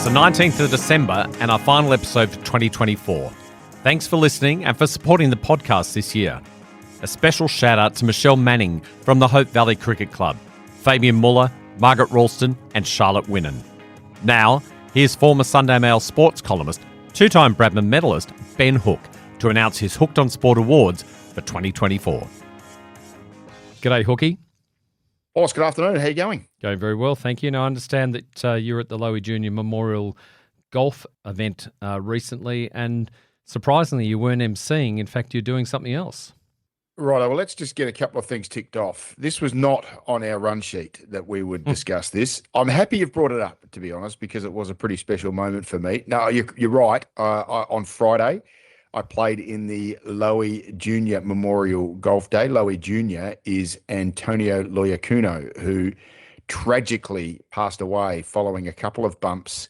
the 19th of December and our final episode for 2024. Thanks for listening and for supporting the podcast this year. A special shout out to Michelle Manning from the Hope Valley Cricket Club, Fabian Muller, Margaret Ralston and Charlotte Whinnen. Now, here's former Sunday Mail Sports Columnist, two-time Bradman Medallist Ben Hook to announce his Hooked on Sport Awards for 2024. G'day, Hooky. Boss, good afternoon. How are you going? Going very well, thank you. Now, I understand that you're at the Lowy Junior Memorial Golf event recently, and surprisingly, you weren't emceeing. In fact, you're doing something else. Right. Well, let's just get a couple of things ticked off. This was not on our run sheet that we would discuss this. I'm happy you've brought it up, to be honest, because it was a pretty special moment for me. No, you're right. On Friday, I played in the Lowy Junior Memorial Golf Day. Lowy Junior is Antonio Loyacuno, who tragically passed away following a couple of bumps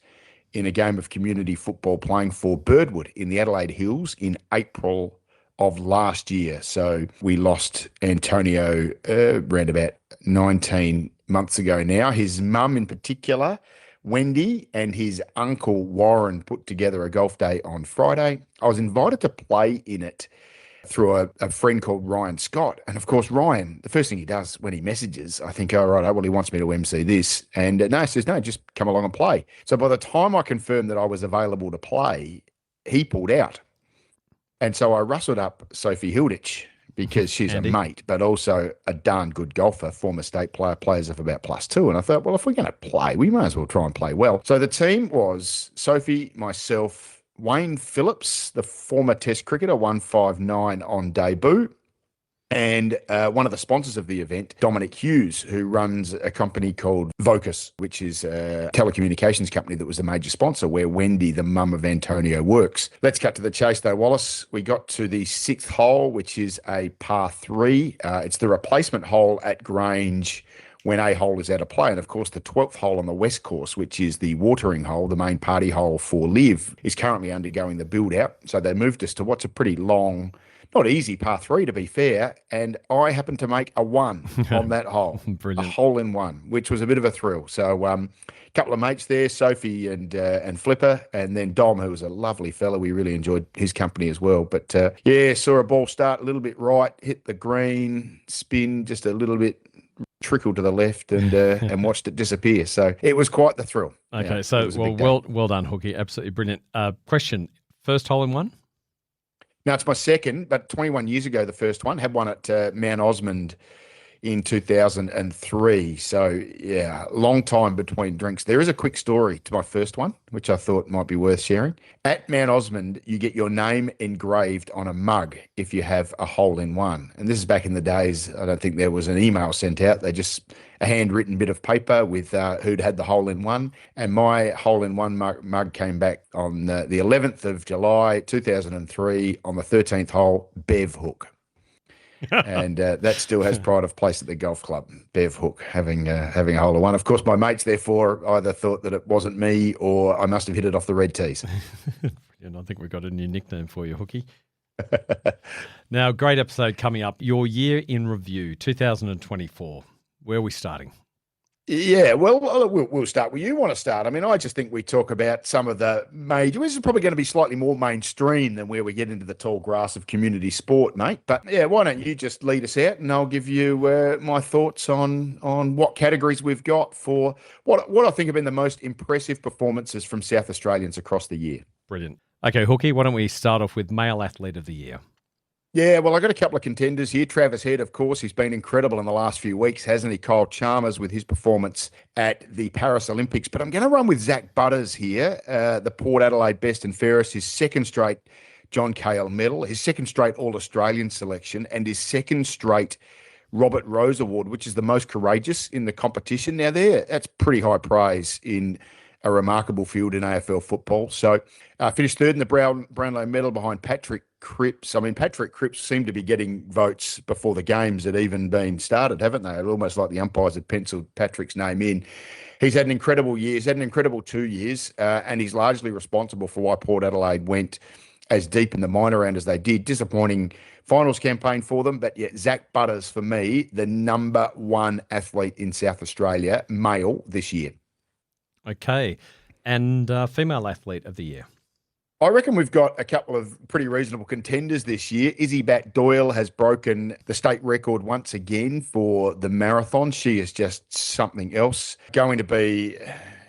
in a game of community football playing for Birdwood in the Adelaide Hills in April of last year. So we lost Antonio around about 19 months ago now. His mum in particular, Wendy, and his uncle Warren put together a golf day on Friday. I was invited to play in it through a friend called Ryan Scott. And of course, Ryan, the first thing he does when he messages, I think, oh, right, well, he wants me to MC this. And no, he says, no, just come along and play. So by the time I confirmed that I was available to play, he pulled out. And so I rustled up Sophie Hilditch because she's a mate, but also a darn good golfer, former state player, players of about +2. And I thought, well, if we're going to play, we may as well try and play well. So the team was Sophie, myself, Wayne Phillips, the former Test cricketer, 159 on debut, and one of the sponsors of the event, Dominic Hughes, who runs a company called Vocus, which is a telecommunications company that was a major sponsor where Wendy, the mum of Antonio, works. Let's cut to the chase, though, Wallace. We got to the 6th hole, which is a par 3. It's the replacement hole at Grange when a hole is out of play. And, of course, the 12th hole on the West Course, which is the watering hole, the main party hole for Liv, is currently undergoing the build-out. So they moved us to what's a pretty long, not easy, par 3 to be fair, and I happened to make a 1 on that hole. Brilliant. A hole in one, which was a bit of a thrill. So a couple of mates there, Sophie and Flipper, and then Dom, who was a lovely fella. We really enjoyed his company as well. But saw a ball start a little bit right, hit the green, spin just a little bit, trickle to the left, and watched it disappear. So it was quite the thrill. Okay, yeah, so well done, Hooky. Absolutely brilliant. Question, first hole in one? No, it's my second, but 21 years ago, the first one. Had one at Mount Osmond in 2003. So, yeah, long time between drinks. There is a quick story to my first one, which I thought might be worth sharing. At Mount Osmond, you get your name engraved on a mug if you have a hole in one. And this is back in the days, I don't think there was an email sent out. They just a handwritten bit of paper with who'd had the hole in one. And my hole in one mug came back on the 11th of July, 2003, on the 13th hole, Bev Hook. And that still has pride of place at the golf club, Bev Hook, having a hole in one. Of course, my mates, therefore, either thought that it wasn't me or I must have hit it off the red tees. And I think we've got a new nickname for you, Hooky. Now, great episode coming up. Your year in review, 2024. Where are we starting? Yeah, well, we'll start where you want to start. I mean, I just think we talk about some of the major. This is probably going to be slightly more mainstream than where we get into the tall grass of community sport, mate. But yeah, why don't you just lead us out, and I'll give you my thoughts on what categories we've got for what I think have been the most impressive performances from South Australians across the year. Brilliant. Okay, Hooky, why don't we start off with Male Athlete of the Year? Yeah, well, I got a couple of contenders here. Travis Head, of course, he's been incredible in the last few weeks, hasn't he? Kyle Chalmers with his performance at the Paris Olympics. But I'm going to run with Zach Butters here, the Port Adelaide Best and Fairest, his second straight John Cahill medal, his second straight All-Australian selection, and his second straight Robert Rose Award, which is the most courageous in the competition. Now, that's pretty high praise in a remarkable field in AFL football. So finished third in the Brownlow medal behind Patrick Cripps. I mean, Patrick Cripps seemed to be getting votes before the games had even been started, haven't they? It's almost like the umpires had penciled Patrick's name in. He's had an incredible year. He's had an incredible 2 years, and he's largely responsible for why Port Adelaide went as deep in the minor round as they did. Disappointing finals campaign for them, but yet Zach Butters, for me, the number one athlete in South Australia, male, this year. Okay. And Female Athlete of the Year? I reckon we've got a couple of pretty reasonable contenders this year. Izzy Bat-Doyle has broken the state record once again for the marathon. She is just something else. Going to be,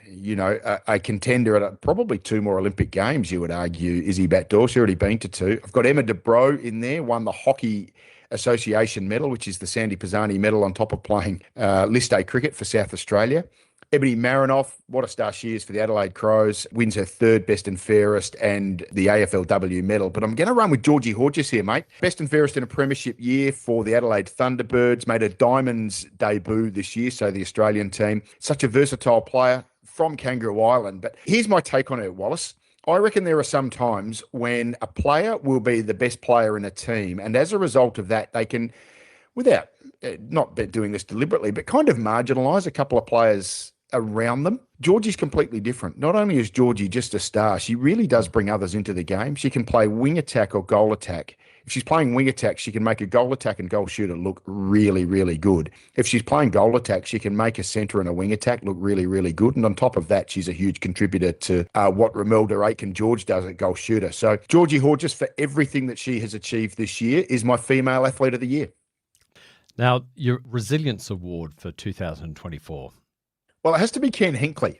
a contender at probably 2 more Olympic Games, you would argue, Izzy Bat-Doyle. She's already been to 2. I've got Emma DeBro in there, won the Hockey Association medal, which is the Sandy Pisani medal on top of playing List A cricket for South Australia. Ebony Marinoff, what a star she is for the Adelaide Crows, wins her 3rd best and fairest and the AFLW medal. But I'm going to run with Georgie Hodges here, mate. Best and fairest in a premiership year for the Adelaide Thunderbirds, made a Diamonds debut this year, so the Australian team. Such a versatile player from Kangaroo Island. But here's my take on her, Wallace. I reckon there are some times when a player will be the best player in a team, and as a result of that, they can, without not doing this deliberately, but kind of marginalise a couple of players around them. Georgie's completely different. Not only is Georgie just a star, she really does bring others into the game. She can play wing attack or goal attack. If she's playing wing attack, she can make a goal attack and goal shooter look really, really good. If she's playing goal attack, she can make a centre and a wing attack look really, really good. And on top of that, she's a huge contributor to what Romelda Aiken-George does at goal shooter. So Georgie Hodges, for everything that she has achieved this year, is my Female Athlete of the Year. Now, your Resilience Award for 2024. Well, it has to be Ken Hinkley.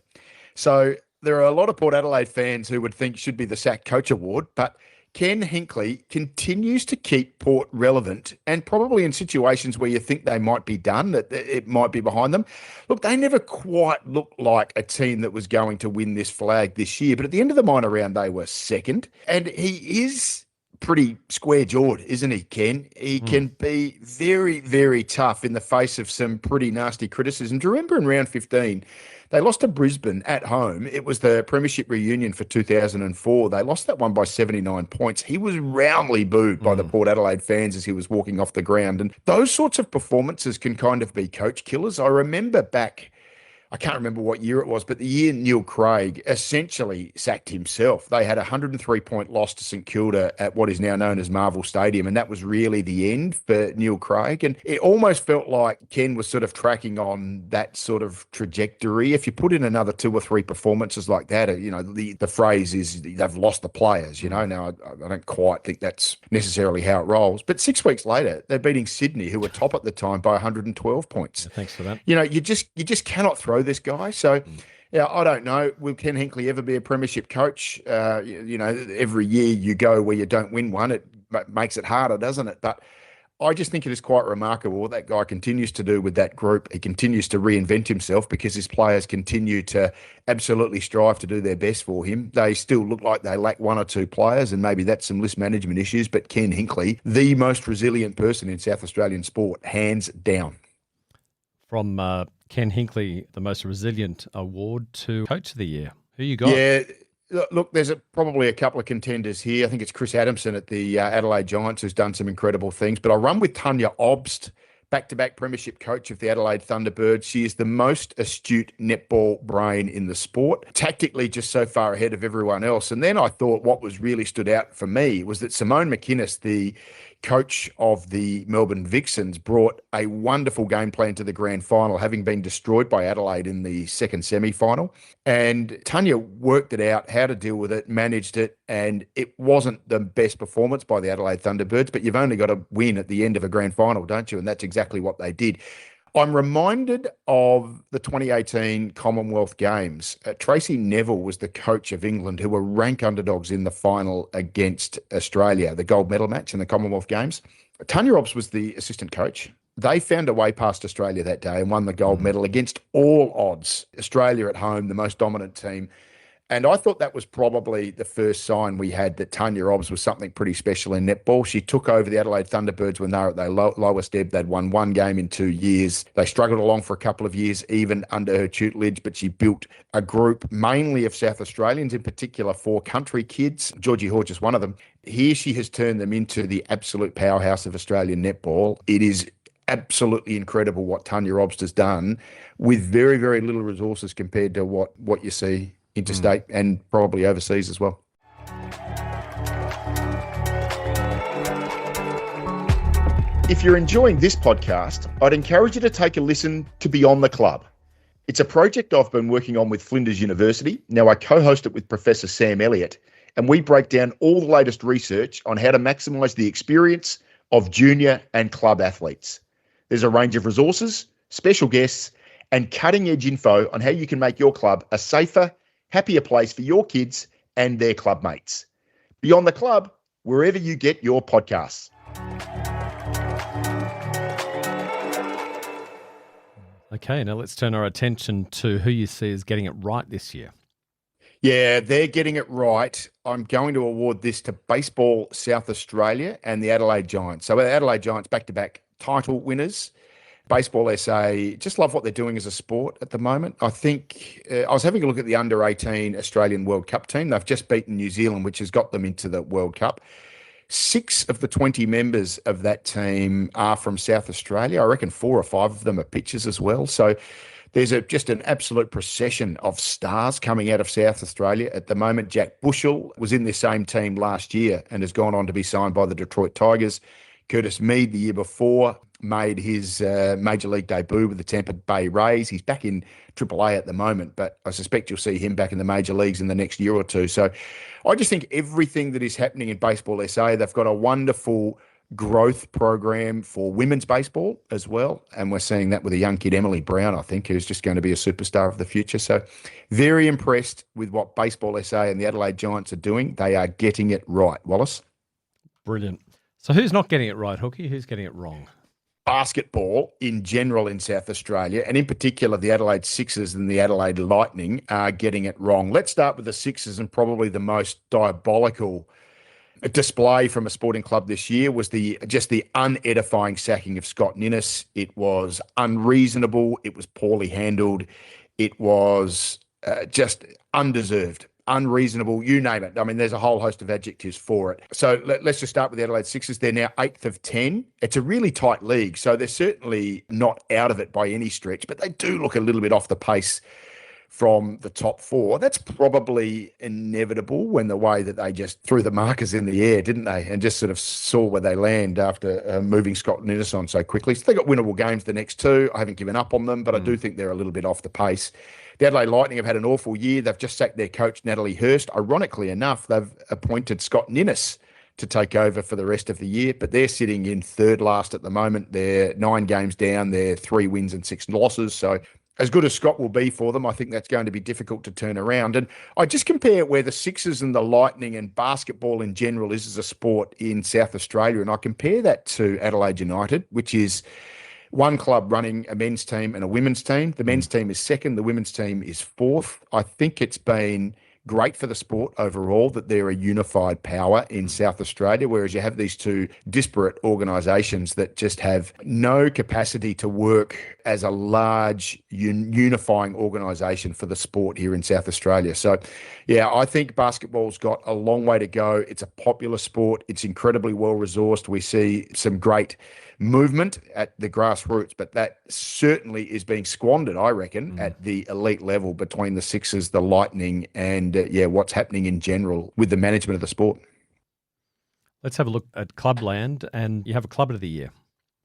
So there are a lot of Port Adelaide fans who would think should be the Sack Coach Award, but Ken Hinkley continues to keep Port relevant, and probably in situations where you think they might be done, that it might be behind them. Look, they never quite looked like a team that was going to win this flag this year, but at the end of the minor round, they were second. And he is pretty square-jawed, isn't he, Ken? He can be very, very tough in the face of some pretty nasty criticism. Do you remember in round 15, they lost to Brisbane at home? It was the premiership reunion for 2004. They lost that one by 79 points. He was roundly booed by the Port Adelaide fans as he was walking off the ground. And those sorts of performances can kind of be coach killers. I remember back, I can't remember what year it was, but the year Neil Craig essentially sacked himself. They had a 103-point loss to St Kilda at what is now known as Marvel Stadium, and that was really the end for Neil Craig. And it almost felt like Ken was sort of tracking on that sort of trajectory. If you put in another 2 or 3 performances like that, the phrase is they've lost the players. Now I don't quite think that's necessarily how it rolls. But 6 weeks later, they're beating Sydney, who were top at the time, by 112 points. Yeah, thanks for that. You just cannot throw this guy. So, I don't know. Will Ken Hinkley ever be a premiership coach? Every year you go where you don't win one, it makes it harder, doesn't it? But I just think it is quite remarkable what that guy continues to do with that group. He continues to reinvent himself because his players continue to absolutely strive to do their best for him. They still look like they lack 1 or 2 players, and maybe that's some list management issues. But Ken Hinkley, the most resilient person in South Australian sport, hands down. From Ken Hinkley, the most resilient award, to Coach of the Year. Who you got? Yeah, look, there's probably a couple of contenders here. I think it's Chris Adamson at the Adelaide Giants who's done some incredible things. But I'll run with Tanya Obst, back-to-back premiership coach of the Adelaide Thunderbirds. She is the most astute netball brain in the sport, tactically just so far ahead of everyone else. And then I thought what was really stood out for me was that Simone McInnes, the coach of the Melbourne Vixens, brought a wonderful game plan to the grand final, having been destroyed by Adelaide in the second semi-final. And Tanya worked it out, how to deal with it, managed it, and it wasn't the best performance by the Adelaide Thunderbirds, but you've only got to win at the end of a grand final, don't you? And that's exactly what they did. I'm reminded of the 2018 Commonwealth Games. Tracy Neville was the coach of England, who were rank underdogs in the final against Australia, the gold medal match in the Commonwealth Games. Tanya Obst was the assistant coach. They found a way past Australia that day and won the gold medal against all odds. Australia at home, the most dominant team. And I thought that was probably the first sign we had that Tanya Obst was something pretty special in netball. She took over the Adelaide Thunderbirds when they were at their lowest ebb. They'd won 1 game in 2 years. They struggled along for a couple of years, even under her tutelage, but she built a group mainly of South Australians, in particular 4 country kids. Georgie Hodges, one of them. Here she has turned them into the absolute powerhouse of Australian netball. It is absolutely incredible what Tanya Obst has done with very, very little resources compared to what you see interstate and probably overseas as well. If you're enjoying this podcast, I'd encourage you to take a listen to Beyond the Club. It's a project I've been working on with Flinders University. Now, I co-host it with Professor Sam Elliott, and we break down all the latest research on how to maximise the experience of junior and club athletes. There's a range of resources, special guests, and cutting-edge info on how you can make your club a safer, happier place for your kids and their club mates. Beyond the club, wherever you get your podcasts. Okay, now let's turn our attention to who you see as getting it right this year. Yeah, they're getting it right. I'm going to award this to Baseball South Australia and the Adelaide Giants. So the Adelaide Giants, back-to-back title winners. Baseball SA, just love what they're doing as a sport at the moment. I think I was having a look at the under-18 Australian World Cup team. They've just beaten New Zealand, which has got them into the World Cup. 6 of the 20 members of that team are from South Australia. I reckon 4 or 5 of them are pitchers as well. So there's just an absolute procession of stars coming out of South Australia at the moment. Jack Bushell was in the same team last year and has gone on to be signed by the Detroit Tigers. Curtis Mead, the year before, made his Major League debut with the Tampa Bay Rays. He's back in AAA at the moment, but I suspect you'll see him back in the major leagues in the next year or two. So I just think everything that is happening in Baseball SA, they've got a wonderful growth program for women's baseball as well. And we're seeing that with a young kid, Emily Brown, I think, who's just going to be a superstar of the future. So very impressed with what Baseball SA and the Adelaide Giants are doing. They are getting it right. Wallace? Brilliant. So who's not getting it right, Hooky? Who's getting it wrong? Basketball in general in South Australia, and in particular the Adelaide Sixers and the Adelaide Lightning, are getting it wrong. Let's start with the Sixers, and probably the most diabolical display from a sporting club this year was the unedifying sacking of Scott Ninnis. It was unreasonable. It was poorly handled. It was just undeserved. Unreasonable, you name it. I mean, there's a whole host of adjectives for it. So let's just start with the Adelaide Sixers. They're now 8th of 10. It's a really tight league, so they're certainly not out of it by any stretch, but they do look a little bit off the pace from the top 4. That's probably inevitable when the way that they just threw the markers in the air, didn't they? And just sort of saw where they land after moving Scott Ninnis on so quickly. So they got winnable games the next 2. I haven't given up on them, but I do think they're a little bit off the pace. The Adelaide Lightning have had an awful year. They've just sacked their coach, Natalie Hurst. Ironically enough, they've appointed Scott Ninnis to take over for the rest of the year, but they're sitting in 3rd last at the moment. They're 9 games down. They're 3 wins and 6 losses. So as good as Scott will be for them, I think that's going to be difficult to turn around. And I just compare where the Sixers and the Lightning and basketball in general is as a sport in South Australia, and I compare that to Adelaide United, which is one club running a men's team and a women's team. The men's team is 2nd. The women's team is 4th. I think it's been great for the sport overall that they're a unified power in South Australia, whereas you have these 2 disparate organisations that just have no capacity to work as a large unifying organisation for the sport here in South Australia. So, yeah, I think basketball's got a long way to go. It's a popular sport. It's incredibly well-resourced. We see some great movement at the grassroots, but that certainly is being squandered, I reckon, at the elite level between the Sixers, the Lightning, and what's happening in general with the management of the sport. Let's have a look at Clubland, and you have a Club of the Year.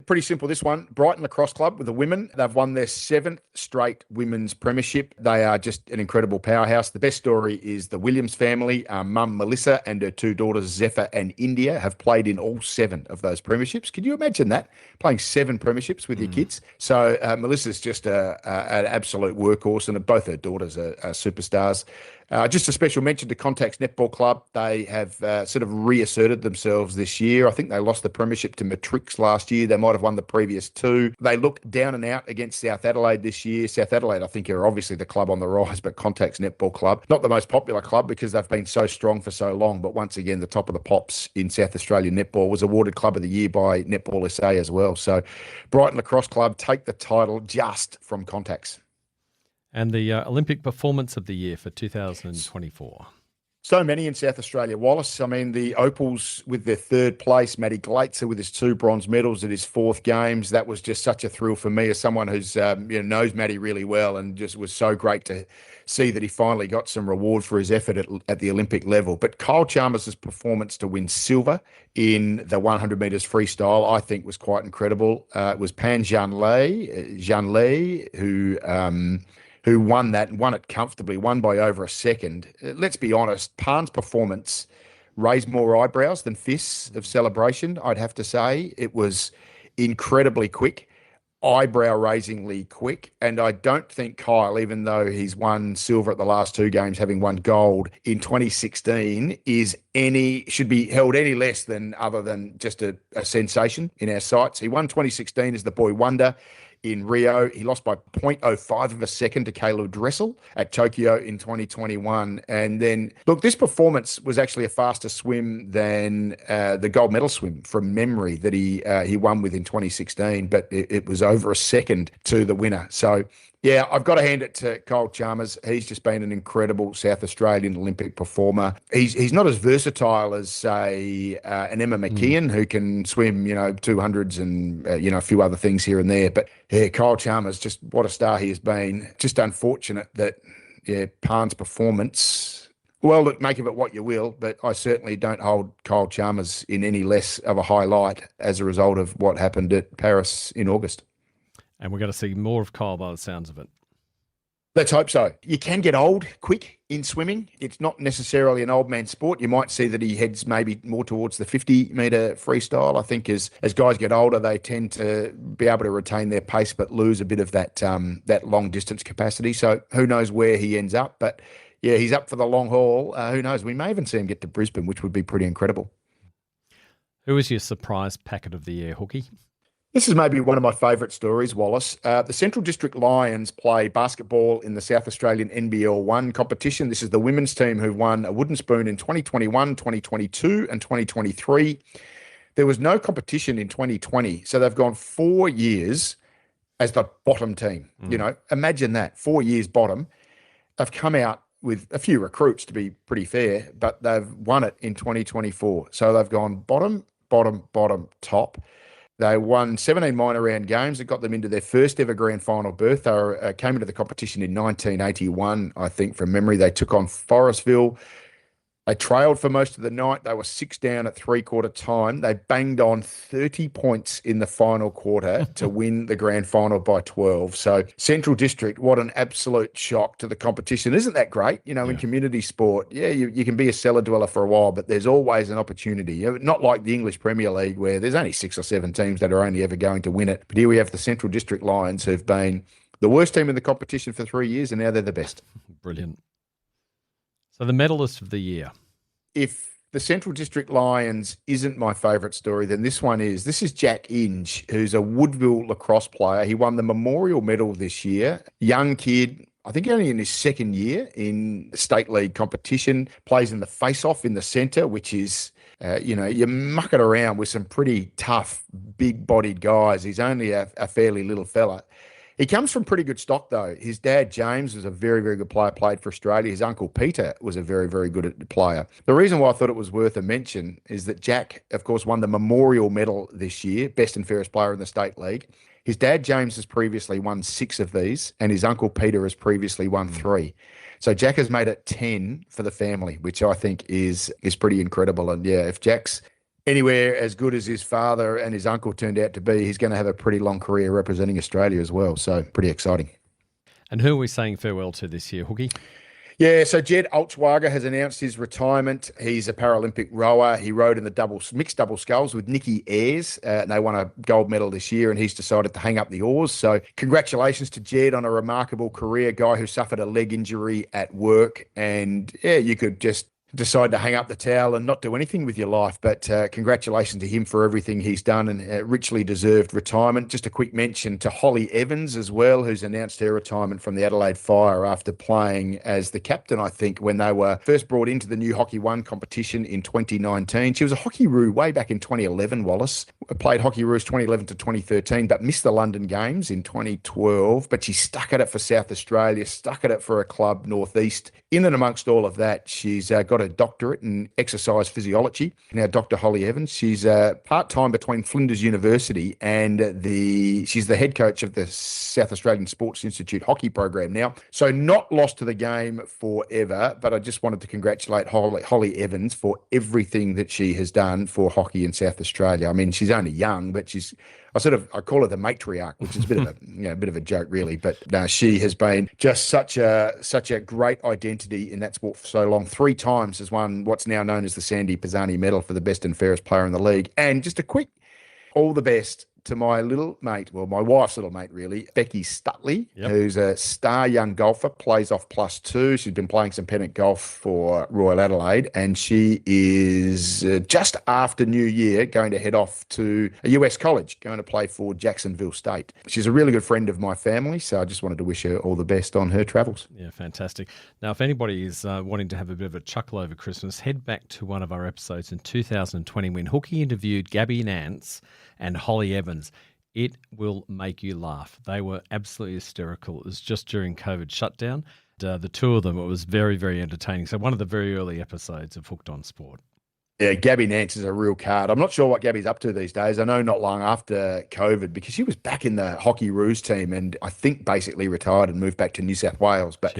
Pretty simple, this one. Brighton Lacrosse Club with the women. They've won their 7th straight women's premiership. They are just an incredible powerhouse. The best story is the Williams family. Mum Melissa and her 2 daughters, Zephyr and India, have played in all 7 of those premierships. Can you imagine that? Playing 7 premierships with your kids? So Melissa's just an absolute workhorse, and both her daughters are superstars. Just a special mention to Contacts Netball Club. They have sort of reasserted themselves this year. I think they lost the premiership to Matrix last year. They might have won the previous 2. They looked down and out against South Adelaide this year. South Adelaide, I think, are obviously the club on the rise, but Contacts Netball Club, not the most popular club because they've been so strong for so long, but once again, the top of the pops in South Australian netball, was awarded Club of the Year by Netball SA as well. So Brighton Lacrosse Club take the title just from Contacts. And the Olympic Performance of the Year for 2024. So many in South Australia, Wallace. I mean, the Opals with their 3rd place, Matty Glatzer with his 2 bronze medals at his 4th games. That was just such a thrill for me as someone who's knows Matty really well, and just was so great to see that he finally got some reward for his effort at the Olympic level. But Kyle Chalmers' performance to win silver in the 100 metres freestyle, I think, was quite incredible. It was Pan Zhanle, who who won that and won it comfortably, won by over a second. Let's be honest, Parn's performance raised more eyebrows than fists of celebration, I'd have to say. It was incredibly quick, eyebrow-raisingly quick, and I don't think Kyle, even though he's won silver at the last two games, having won gold in 2016, should be held any less than other than just a sensation in our sights. He won 2016 as the boy wonder in Rio. He lost by 0.05 of a second to Caleb Dressel at Tokyo in 2021. And then, look, this performance was actually a faster swim than the gold medal swim from memory that he won with in 2016, but it was over a second to the winner. So, yeah, I've got to hand it to Kyle Chalmers. He's just been an incredible South Australian Olympic performer. He's not as versatile as, say, an Emma McKeon, who can swim, 200s and, a few other things here and there. But, yeah, Kyle Chalmers, just what a star he has been. Just unfortunate that, Parn's performance, well, look, make of it what you will, but I certainly don't hold Kyle Chalmers in any less of a highlight as a result of what happened at Paris in August. And we're going to see more of Kyle by the sounds of it. Let's hope so. You can get old quick in swimming. It's not necessarily an old man sport. You might see that he heads maybe more towards the 50-metre freestyle. I think as guys get older, they tend to be able to retain their pace but lose a bit of that long-distance capacity. So who knows where he ends up. But, yeah, he's up for the long haul. Who knows? We may even see him get to Brisbane, which would be pretty incredible. Who is your surprise packet of the year, Hooky? This is maybe one of my favourite stories, Wallace. The Central District Lions play basketball in the South Australian NBL 1 competition. This is the women's team who won a wooden spoon in 2021, 2022 and 2023. There was no competition in 2020, so they've gone 4 years as the bottom team. Imagine that, 4 years bottom. They've come out with a few recruits, to be pretty fair, but they've won it in 2024. So they've gone bottom, top. They won 17 minor round games that got them into their first ever grand final berth. They came into the competition in 1981, I think, from memory. They took on Forestville. They trailed for most of the night. They were 6 down at three-quarter time. They banged on 30 points in the final quarter to win the grand final by 12. So Central District, what an absolute shock to the competition. Isn't that great? In community sport, you can be a cellar dweller for a while, but there's always an opportunity. Not like the English Premier League where there's only 6 or 7 teams that are only ever going to win it. But here we have the Central District Lions who've been the worst team in the competition for 3 years, and now they're the best. Brilliant. So the medalist of the year. If the Central District Lions isn't my favourite story, then this one is. This is Jack Inge, who's a Woodville lacrosse player. He won the Memorial Medal this year. Young kid, I think only in his second year in state league competition, plays in the face-off in the centre, which is, you muck it around with some pretty tough, big-bodied guys. He's only a fairly little fella. He comes from pretty good stock, though. His dad, James, was a very, very good player, played for Australia. His uncle, Peter, was a very, very good player. The reason why I thought it was worth a mention is that Jack, of course, won the Memorial Medal this year, best and fairest player in the state league. His dad, James, has previously won 6 of these, and his uncle, Peter, has previously won 3. So Jack has made it 10 for the family, which I think is pretty incredible. And, yeah, if Jack's anywhere as good as his father and his uncle turned out to be, he's going to have a pretty long career representing Australia as well. So pretty exciting. And who are we saying farewell to this year, Hooky? Yeah, so Jed Altschwager has announced his retirement. He's a Paralympic rower. He rowed in the mixed double sculls with Nikki Ayres, and they won a gold medal this year, and he's decided to hang up the oars. So congratulations to Jed on a remarkable career, guy who suffered a leg injury at work. And, yeah, you could just decide to hang up the towel and not do anything with your life. But congratulations to him for everything he's done, and richly deserved retirement. Just a quick mention to Holly Evans as well, who's announced her retirement from the Adelaide Fire after playing as the captain, I think, when they were first brought into the new Hockey 1 competition in 2019. She was a Hockey-Roo way back in 2011, Wallace. Played Hockey-Roos 2011 to 2013, but missed the London Games in 2012. But she stuck at it for South Australia, stuck at it for a club Northeast. In and amongst all of that, she's got a doctorate in exercise physiology. Now, Dr. Holly Evans, she's part-time between Flinders University and she's the head coach of the South Australian Sports Institute hockey program now. So not lost to the game forever, but I just wanted to congratulate Holly Evans for everything that she has done for hockey in South Australia. I mean, she's only young, but she's I call her the matriarch, which is a bit of a bit of a joke really, but no, she has been just such a great identity in that sport for so long. 3 times has won what's now known as the Sandy Pisani Medal for the best and fairest player in the league. And just a quick all the best to my little mate, well, my wife's little mate, really, Becky Stutley, who's a star young golfer, plays off +2. She's been playing some pennant golf for Royal Adelaide, and she is just after New Year going to head off to a US college, going to play for Jacksonville State. She's a really good friend of my family, so I just wanted to wish her all the best on her travels. Yeah, fantastic. Now, if anybody is wanting to have a bit of a chuckle over Christmas, head back to one of our episodes in 2020 when Hooky interviewed Gabi, Nance and Holly Evans. It will make you laugh. They were absolutely hysterical. It was just during COVID shutdown. The two of them, it was very, very entertaining. So one of the very early episodes of Hooked on Sport. Yeah, Gabi Nance is a real card. I'm not sure what Gabi's up to these days. I know not long after COVID, because she was back in the Hockey Roos team and I think basically retired and moved back to New South Wales. But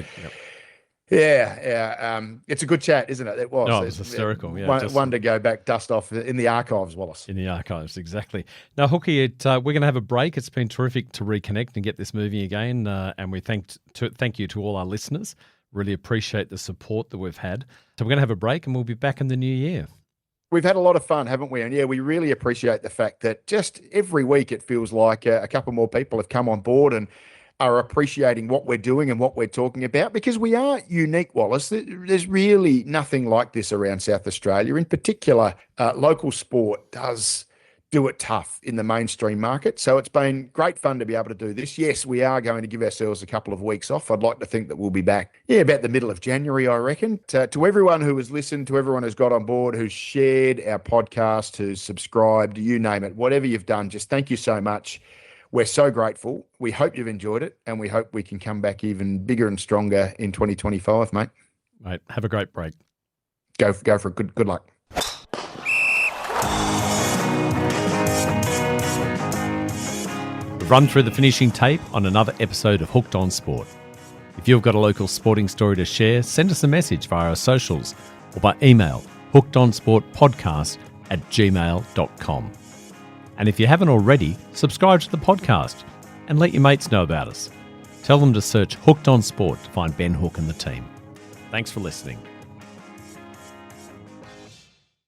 it's a good chat, isn't it? It was. No, it was hysterical. Yeah, one to go back, dust off in the archives, Wallace. In the archives, exactly. Now, Hooky, we're going to have a break. It's been terrific to reconnect and get this moving again. And we thank you to all our listeners. Really appreciate the support that we've had. So we're going to have a break and we'll be back in the new year. We've had a lot of fun, haven't we? And yeah, we really appreciate the fact that just every week it feels like a couple more people have come on board and are appreciating what we're doing and what we're talking about, because we are unique, Wallace. There's really nothing like this around South Australia. In particular, local sport does do it tough in the mainstream market. So it's been great fun to be able to do this. Yes, we are going to give ourselves a couple of weeks off. I'd like to think that we'll be back, about the middle of January, I reckon. To everyone who has listened, to everyone who's got on board, who's shared our podcast, who's subscribed, you name it, whatever you've done, just thank you so much. We're so grateful. We hope you've enjoyed it, and we hope we can come back even bigger and stronger in 2025, mate. Mate, have a great break. Go for it. Good luck. We've run through the finishing tape on another episode of Hooked on Sport. If you've got a local sporting story to share, send us a message via our socials or by email hookedonsportpodcast@gmail.com. And if you haven't already, subscribe to the podcast and let your mates know about us. Tell them to search Hooked on Sport to find Ben Hook and the team. Thanks for listening.